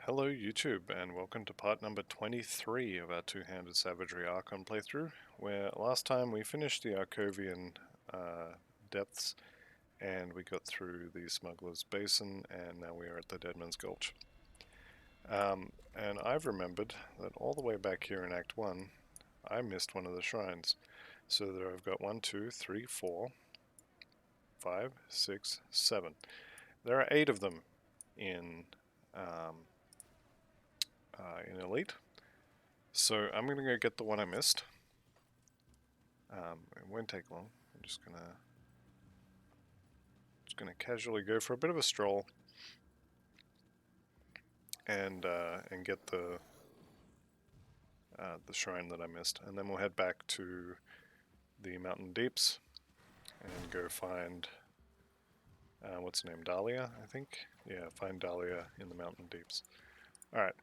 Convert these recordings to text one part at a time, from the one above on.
Hello YouTube, and welcome to part number 23 of our two-handed Savagery Archon playthrough, where last time we finished the Arcovian depths and we got through the Smuggler's Basin, and now we are at the Deadman's Gulch. And I've remembered that all the way back here in Act 1 I missed one of the shrines. So there I've got 1, 2, 3, 4, 5, 6, 7. There are 8 of them in Elite. So I'm going to go get the one I missed. It won't take long. I'm just gonna casually go for a bit of a stroll and get the shrine that I missed, and then we'll head back to the mountain deeps and go find what's her name, Dahlia, I think. Yeah, find Dahlia in the mountain deeps. All right.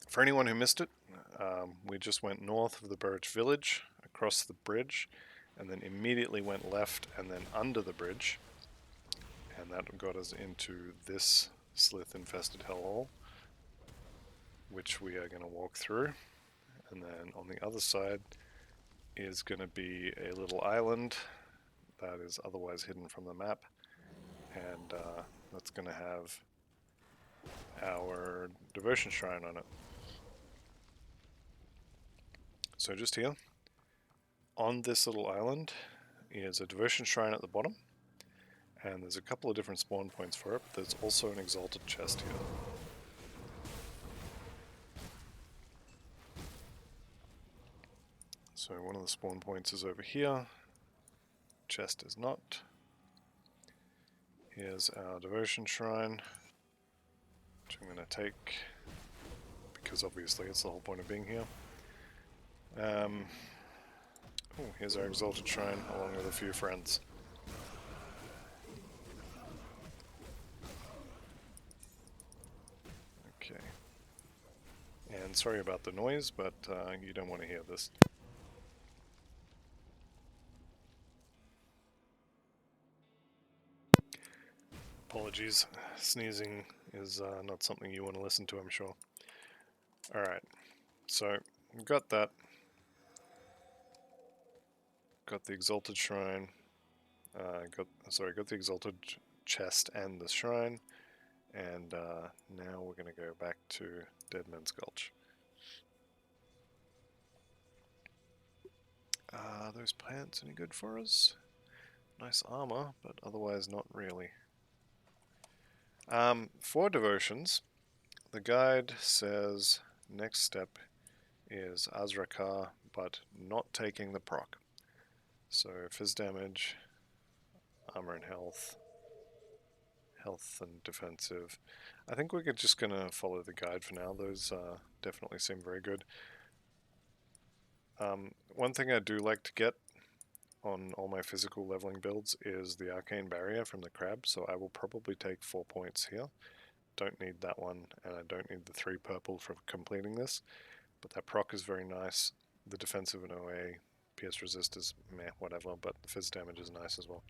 For anyone who missed it, we just went north of the Birch village, across the bridge, and then immediately went left and then under the bridge, and that got us into this slith-infested hellhole, which we are going to walk through. And then on the other side is going to be a little island that is otherwise hidden from the map, and that's going to have our devotion shrine on it. So just here, on this little island, is a devotion shrine at the bottom, and there's a couple of different spawn points for it, but there's also an exalted chest here. So one of the spawn points is over here, chest is not. Here's our devotion shrine, which I'm going to take, because obviously it's the whole point of being here. Here's our exalted shrine, along with a few friends. Okay. And sorry about the noise, but you don't want to hear this. Apologies, sneezing is not something you want to listen to, I'm sure. Alright, so we've got that. Got the exalted shrine. Got the exalted chest and the shrine. And now we're going to go back to Deadman's Gulch. Are those pants any good for us? Nice armor, but otherwise not really. For devotions, the guide says next step is Azrakar, but not taking the proc. So fizz damage, armor and health, health and defensive. I think we're just going to follow the guide for now. Those definitely seem very good. One thing I do like to get on all my physical leveling builds is the Arcane Barrier from the crab, so I will probably take 4 points here. Don't need that one, and I don't need the 3 purple for completing this, but that proc is very nice. The defensive and OA, PS resist is meh, whatever, but the fizz damage is nice as well.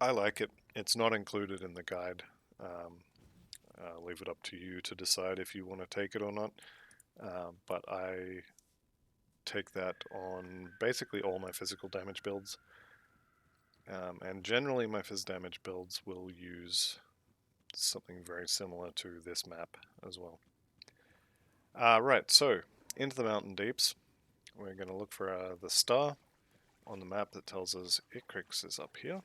I like it. It's not included in the guide. Leave it up to you to decide if you want to take it or not, but I take that on basically all my physical damage builds, and generally my fizz damage builds will use something very similar to this map as well. Right, so into the mountain deeps. We're going to look for the star on the map that tells us Icrix is up here.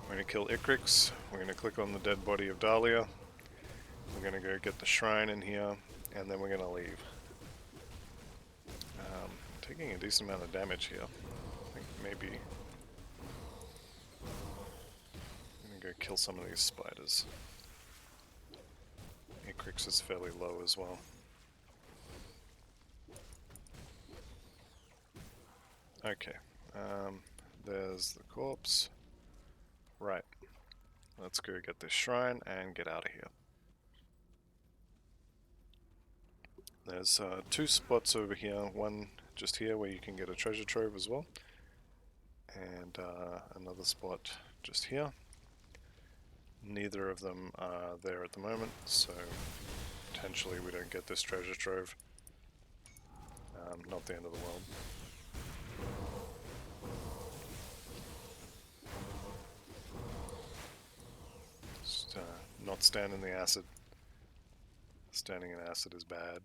We're going to kill Icrix, we're going to click on the dead body of Dahlia, we're going to go get the shrine in here, and then we're going to leave. Taking a decent amount of damage here. I think maybe I'm going to go kill some of these spiders. Icrix is fairly low as well. Okay, there's the corpse. Right, let's go get this shrine and get out of here. There's 2 spots over here, one just here where you can get a treasure trove as well, and and another spot just here. Neither of them are there at the moment, so potentially we don't get this treasure trove. Not the end of the world. Just not stand in the acid. Standing in acid is bad.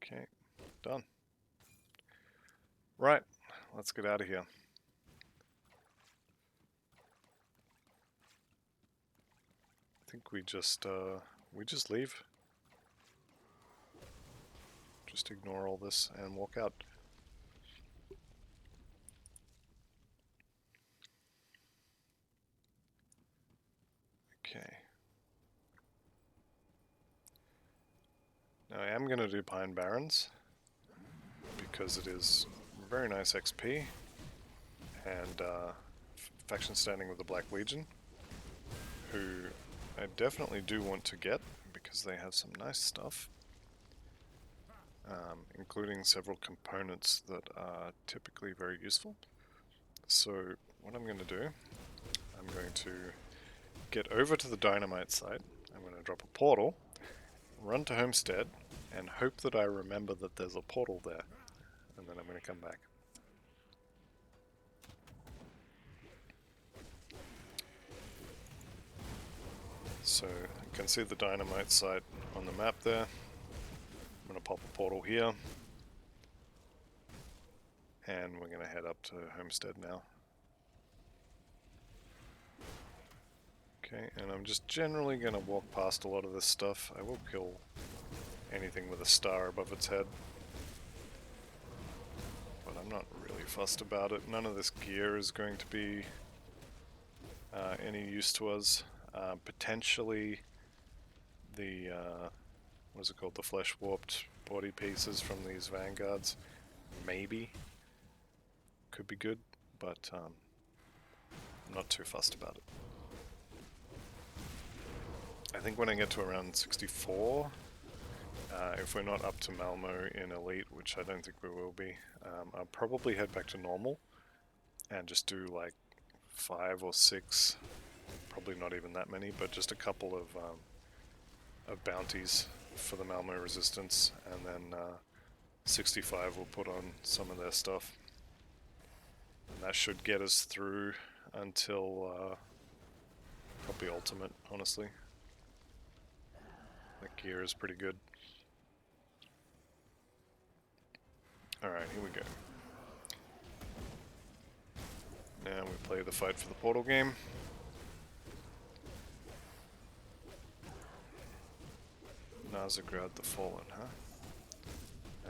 Okay, done. Right, let's get out of here. I think we just leave. Just ignore all this and walk out. Okay. Now I am going to do Pine Barrens because it is very nice XP and faction standing with the Black Legion, who I definitely do want to get because they have some nice stuff, including several components that are typically very useful. So what I'm going to do, I'm going to get over to the dynamite site, I'm going to drop a portal, run to Homestead, and hope that I remember that there's a portal there, and then I'm going to come back. So you can see the dynamite site on the map there. I'm going to pop a portal here, and we're going to head up to Homestead now. Okay, and I'm just generally going to walk past a lot of this stuff. I will kill anything with a star above its head, but I'm not really fussed about it. None of this gear is going to be any use to us. Potentially the, what is it called, the flesh warped body pieces from these vanguards, maybe, could be good, but I'm not too fussed about it. I think when I get to around 64, if we're not up to Malmo in Elite, which I don't think we will be, I'll probably head back to normal and just do like 5 or 6, probably not even that many, but just a couple of bounties for the Malmo resistance, and then 65 will put on some of their stuff. And that should get us through until probably Ultimate, honestly. That gear is pretty good. Alright, here we go. Now we play the fight for the portal game. Nazagrad the Fallen, huh?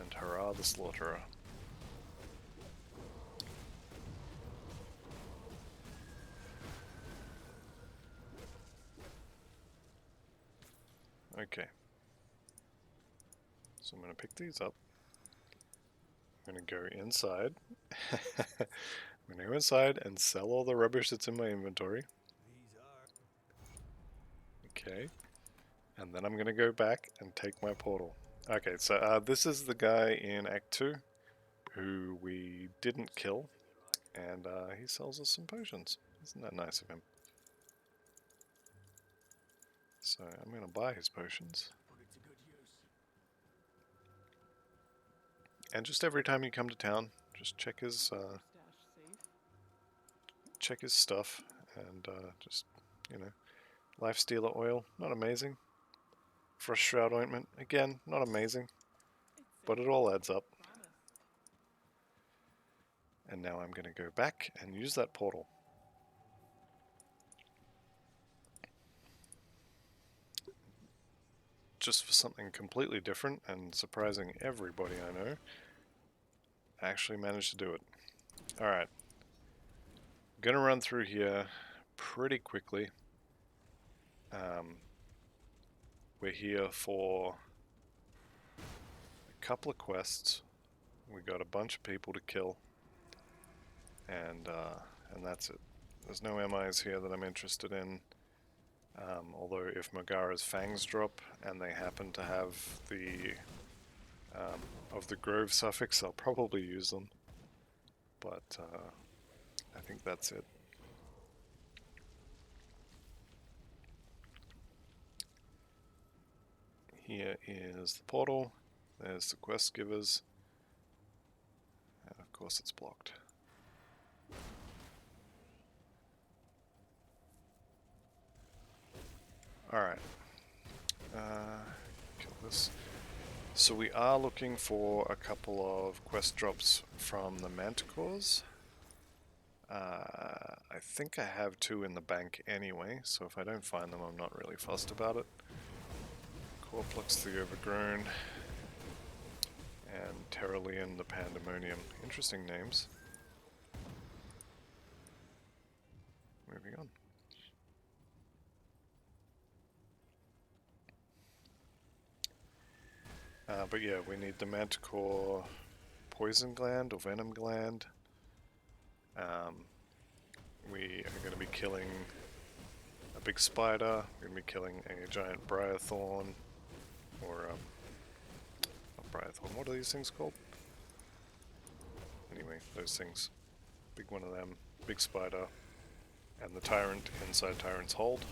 And hurrah the Slaughterer. Okay. So I'm going to pick these up. I'm going to go inside. I'm going to go inside and sell all the rubbish that's in my inventory. Okay. And then I'm going to go back and take my portal. Okay, so this is the guy in Act 2 who we didn't kill. And he sells us some potions. Isn't that nice of him? So I'm going to buy his potions. And just every time you come to town, just check his stuff, and just, you know, Life Stealer oil, not amazing. Frost Shroud ointment, again, not amazing, but it all adds up. And now I'm going to go back and use that portal. Just for something completely different and surprising everybody I know, I actually managed to do it. Alright. Gonna run through here pretty quickly. We're here for a couple of quests. We got a bunch of people to kill, and that's it. There's no MIs here that I'm interested in. Although if Megara's fangs drop and they happen to have the of the Grove suffix, I'll probably use them. but I think that's it. Here is the portal, there's the quest givers, and of course it's blocked. Alright, kill this. So we are looking for a couple of quest drops from the manticores. I think I have 2 in the bank anyway, so if I don't find them I'm not really fussed about it. Corplux the Overgrown, and Terralian the Pandemonium. Interesting names. Moving on. But yeah, we need the Manticore Poison Gland or Venom Gland. We are going to be killing a big spider, we're going to be killing a giant Briarthorn, or not Briarthorn, what are these things called? Anyway, those things. Big one of them, big spider, and the Tyrant inside Tyrant's hold.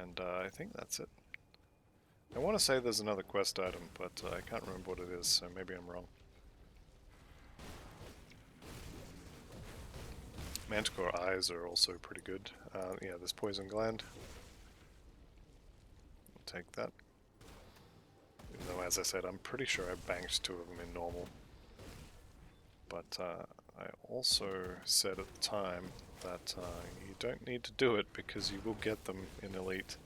And I think that's it. I want to say there's another quest item, but I can't remember what it is, so maybe I'm wrong. Manticore eyes are also pretty good. Yeah, this Poison Gland. I'll take that. Even though, as I said, I'm pretty sure I banked 2 of them in normal. But I also said at the time that you don't need to do it because you will get them in Elite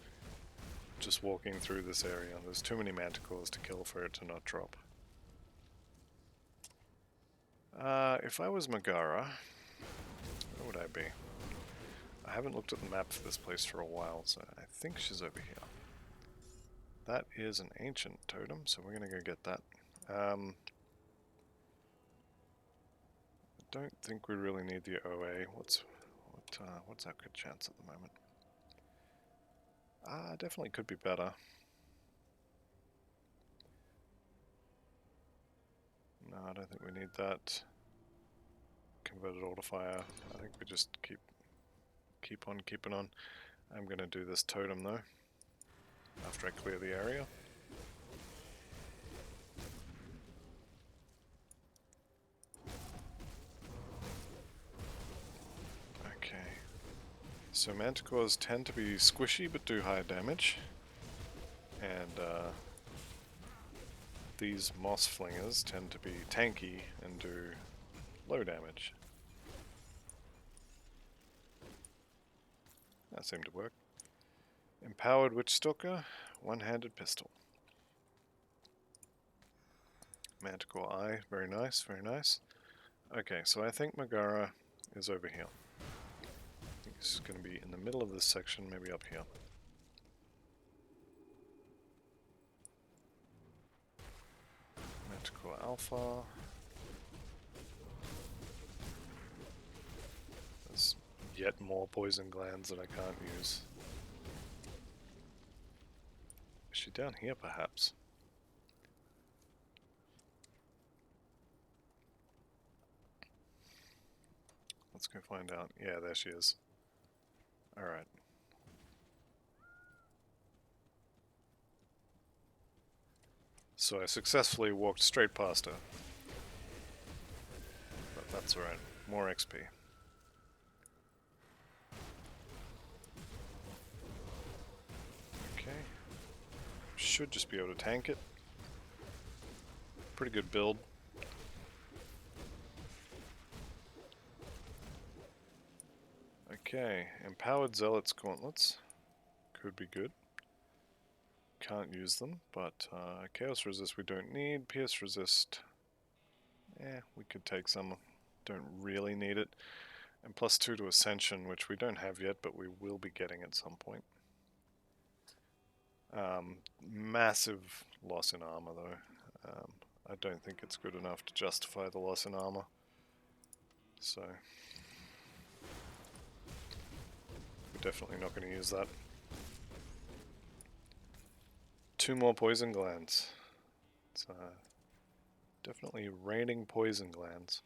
just walking through this area. There's too many manticores to kill for it to not drop. If I was Megara, where would I be? I haven't looked at the map for this place for a while, so I think she's over here. That is an ancient totem, so we're going to go get that. I don't think we really need the OA. What's our good chance at the moment? Definitely could be better. No, I don't think we need that. Converted all to fire. I think we just keep on keeping on. I'm gonna do this totem though, after I clear the area. Okay. So manticores tend to be squishy but do high damage. And these moss flingers tend to be tanky and do low damage. That seemed to work. Empowered Witchstalker, one-handed pistol. Manticore Eye, very nice, very nice. Okay, so I think Megara is over here. I think it's going to be in the middle of this section, maybe up here. Manticore Alpha. There's yet more poison glands that I can't use. Is she down here, perhaps? Let's go find out. Yeah, there she is. Alright. So I successfully walked straight past her. But that's alright. More XP. Okay. Should just be able to tank it. Pretty good build. Okay, Empowered Zealot's Gauntlets. Could be good. Can't use them, but Chaos Resist we don't need. Pierce Resist, we could take some. Don't really need it. And +2 to Ascension, which we don't have yet, but we will be getting at some point. Massive loss in armor, though. I don't think it's good enough to justify the loss in armor. So we're definitely not going to use that. 2 more poison glands. It's definitely raining poison glands.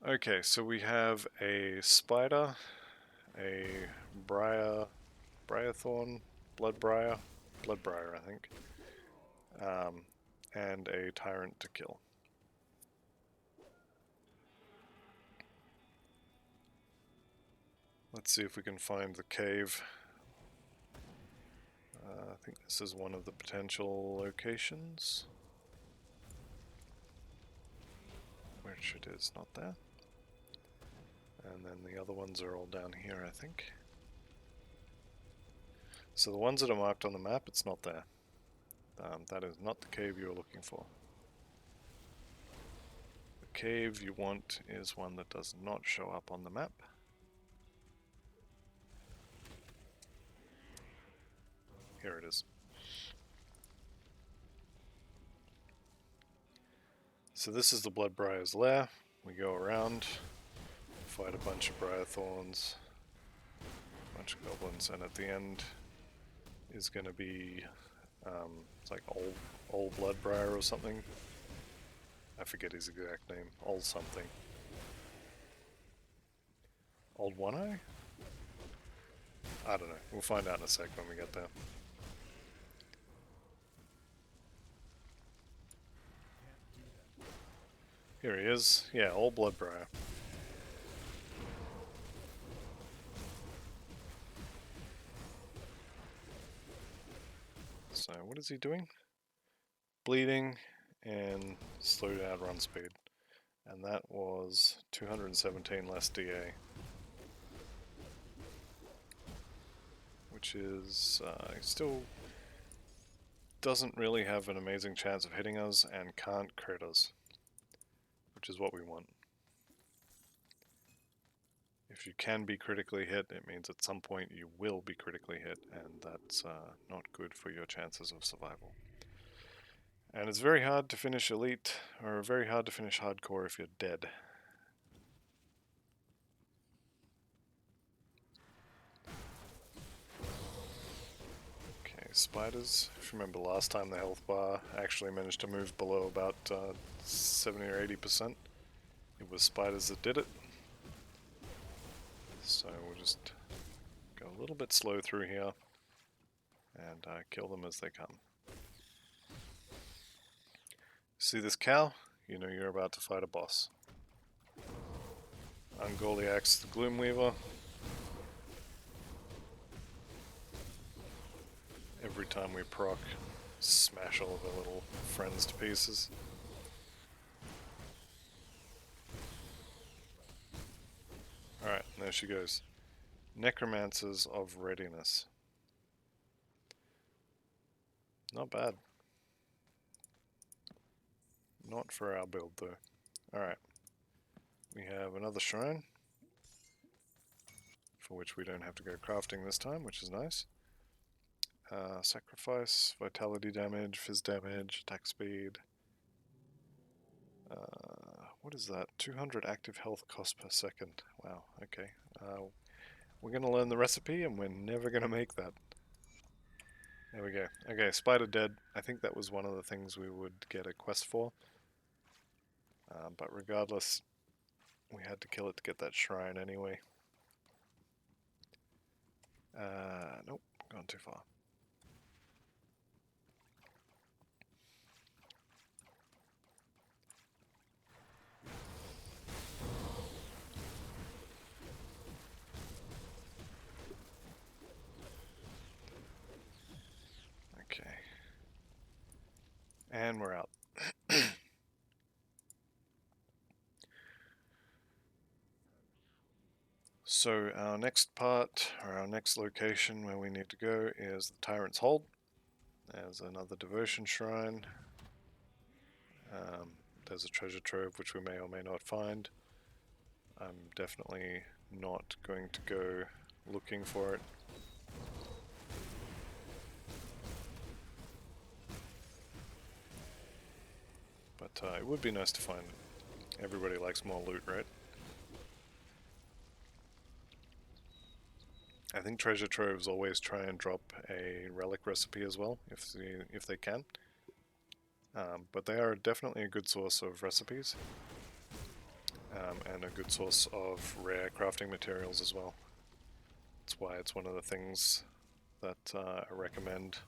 Okay, so we have a spider, a briarthorn, bloodbriar, I think, and a tyrant to kill. Let's see if we can find the cave. I think this is one of the potential locations. Which it is not there. And then the other ones are all down here, I think. So the ones that are marked on the map, it's not there. That is not the cave you're looking for. The cave you want is one that does not show up on the map. Here it is. So this is the Bloodbriar's lair. We go around, fight a bunch of briarthorns, a bunch of goblins, and at the end is going to be it's like old Bloodbriar or something. I forget his exact name. Old something. Old One Eye? I don't know. We'll find out in a sec when we get there. Here he is. Yeah, Old Bloodbriar. So what is he doing? Bleeding and slow down run speed. And that was 217 less DA. Which is, he still doesn't really have an amazing chance of hitting us and can't crit us. Which is what we want. If you can be critically hit, it means at some point you will be critically hit, and that's not good for your chances of survival. And it's very hard to finish Elite, or very hard to finish Hardcore if you're dead. Okay, spiders. If you remember last time, the health bar actually managed to move below about 70 or 80%. It was spiders that did it. So we'll just go a little bit slow through here and kill them as they come. See this cow? You know you're about to fight a boss. Ungoliax the Gloomweaver. Every time we proc, smash all of our little friends to pieces. Alright, there she goes. Necromancers of Readiness. Not bad. Not for our build though. Alright. We have another shrine, for which we don't have to go crafting this time, which is nice. Sacrifice, vitality damage, fizz damage, attack speed. What is that? 200 active health cost per second. Wow, okay. We're going to learn the recipe and we're never going to make that. There we go. Okay, spider dead. I think that was one of the things we would get a quest for. But regardless, we had to kill it to get that shrine anyway. Nope, gone too far. Okay. And we're out. So our next part, or our next location where we need to go is the Tyrant's Hold. There's another devotion shrine. There's a treasure trove which we may or may not find. I'm definitely not going to go looking for it. But it would be nice to find it. Everybody likes more loot, right? I think treasure troves always try and drop a relic recipe as well, if they can. But they are definitely a good source of recipes. and a good source of rare crafting materials as well. That's why it's one of the things that I recommend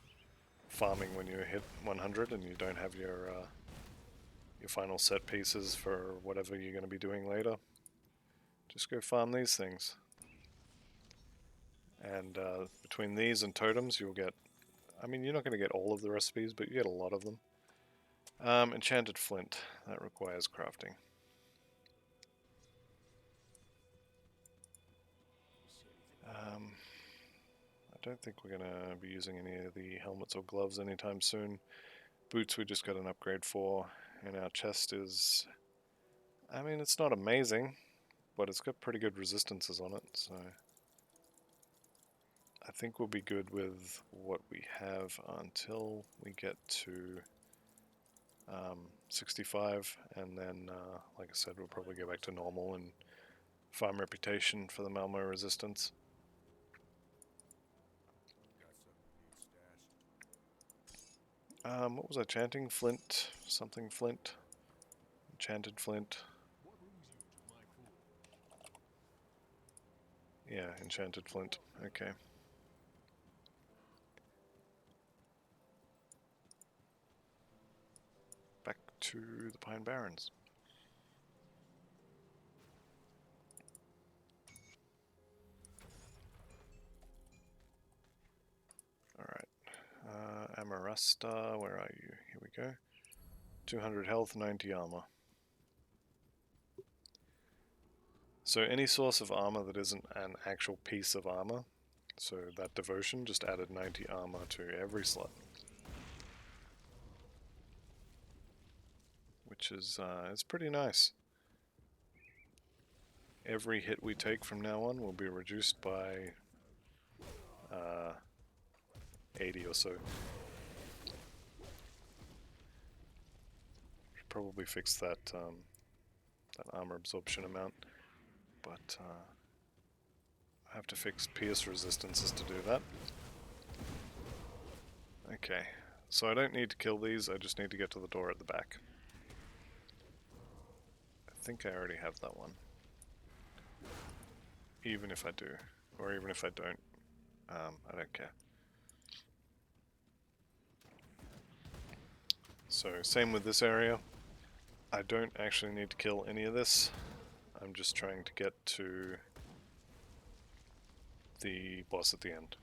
farming when you hit 100 and you don't have your final set pieces for whatever you're going to be doing later. Just go farm these things. And between these and totems you'll get, I mean, you're not going to get all of the recipes, but you get a lot of them. Enchanted flint, that requires crafting. I don't think we're going to be using any of the helmets or gloves anytime soon. Boots we just got an upgrade for, and our chest is, I mean, it's not amazing, but it's got pretty good resistances on it, so I think we'll be good with what we have until we get to 65, and then, like I said, we'll probably go back to normal and farm reputation for the Malmo resistance. What was I chanting? Flint? Something flint? Enchanted flint. Yeah, enchanted flint. Okay. Back to the Pine Barrens. Alright. Amarasta, where are you? Here we go. 200 health, 90 armor. So any source of armor that isn't an actual piece of armor, so that devotion just added 90 armor to every slot. Which is it's pretty nice. Every hit we take from now on will be reduced by 80 or so. Should probably fix that that armor absorption amount, but I have to fix pierce resistances to do that. Okay, so I don't need to kill these, I just need to get to the door at the back. I think I already have that one. Even if I do, or even if I don't, I don't care. So same with this area. I don't actually need to kill any of this. I'm just trying to get to the boss at the end.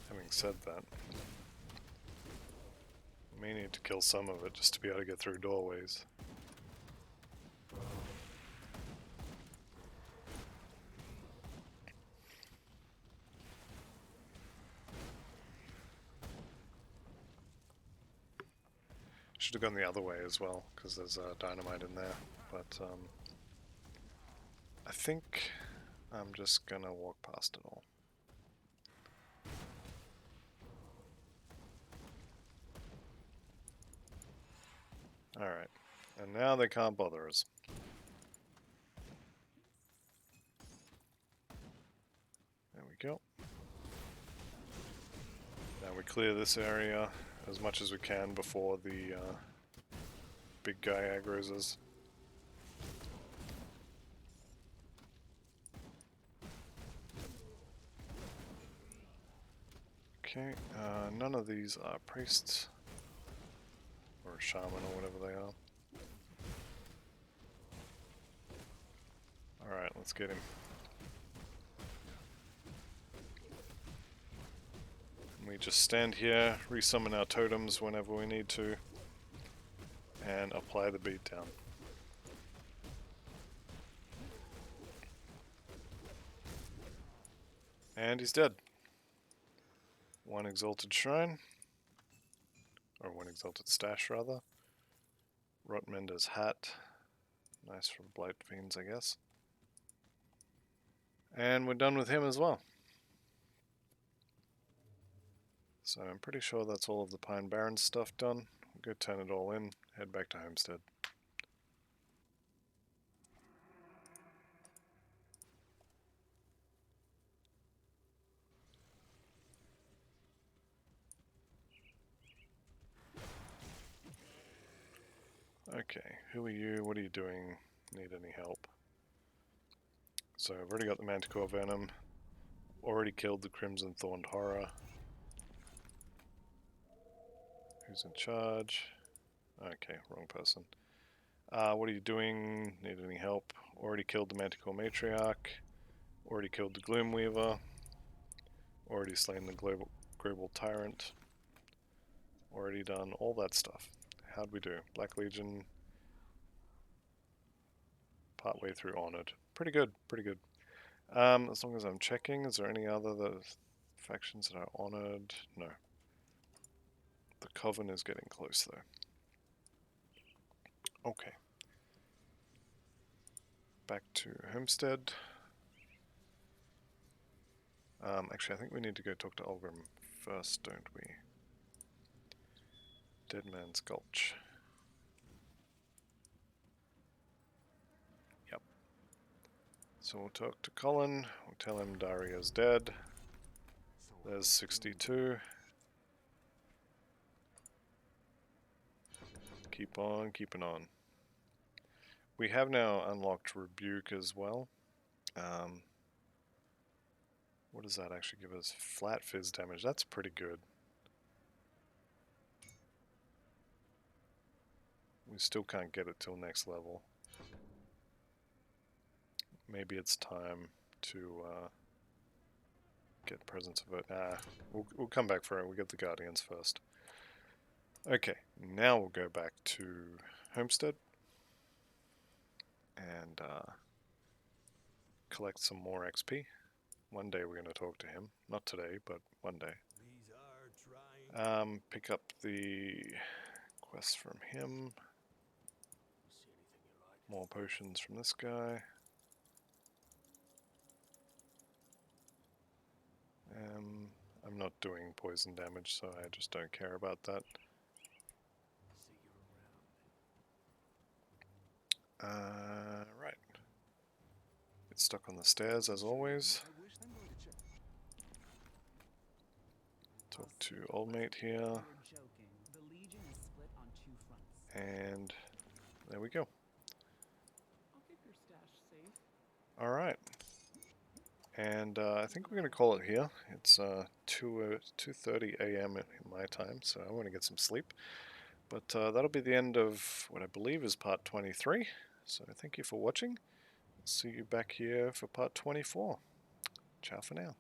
Having said that, I may need to kill some of it just to be able to get through doorways. Should have gone the other way as well, because there's dynamite in there, but I think I'm just gonna walk past it all. Alright, and now they can't bother us. There we go. Now we clear this area as much as we can before the big guy aggroes us. Okay, none of these are priests or shaman or whatever they are. Alright, let's get him. We just stand here, resummon our totems whenever we need to, and apply the beatdown. And he's dead. One exalted shrine, or one exalted stash rather. Rotmender's hat, nice for blight fiends I guess. And we're done with him as well. So I'm pretty sure that's all of the Pine Barrens stuff done. We'll go turn it all in, head back to Homestead. Okay, who are you? What are you doing? Need any help? So I've already got the Manticore Venom. Already killed the Crimson Thorned Horror. Who's in charge? Okay, wrong person. What are you doing? Need any help? Already killed the Manticore Matriarch. Already killed the Gloomweaver. Already slain the Global Tyrant. Already done all that stuff. How'd we do? Black Legion. Partway through Honored. Pretty good, pretty good. As long as I'm checking, is there any other factions that are honored? No. The Coven is getting close though. Okay. Back to Homestead. Actually, I think we need to go talk to Ulgrim first, don't we? Dead Man's Gulch. Yep. So we'll talk to Colin. We'll tell him Daria's dead. There's 62. Keep on keeping on. We have now unlocked Rebuke as well. What does that actually give us? Flat fizz damage. That's pretty good. We still can't get it till next level. Maybe it's time to get Presence of it. We'll come back for it. We'll get the Guardians first. Okay, now we'll go back to Homestead and collect some more XP. One day we're going to talk to him. Not today, but one day. Pick up the quest from him. More potions from this guy. I'm not doing poison damage, so I just don't care about that. Right. Get stuck on the stairs as always. Talk to old mate here. And there we go. Alright. And I think we're going to call it here. It's 2:30 a.m. in my time, so I want to get some sleep. But that'll be the end of what I believe is part 23. So thank you for watching. See you back here for part 24. Ciao for now.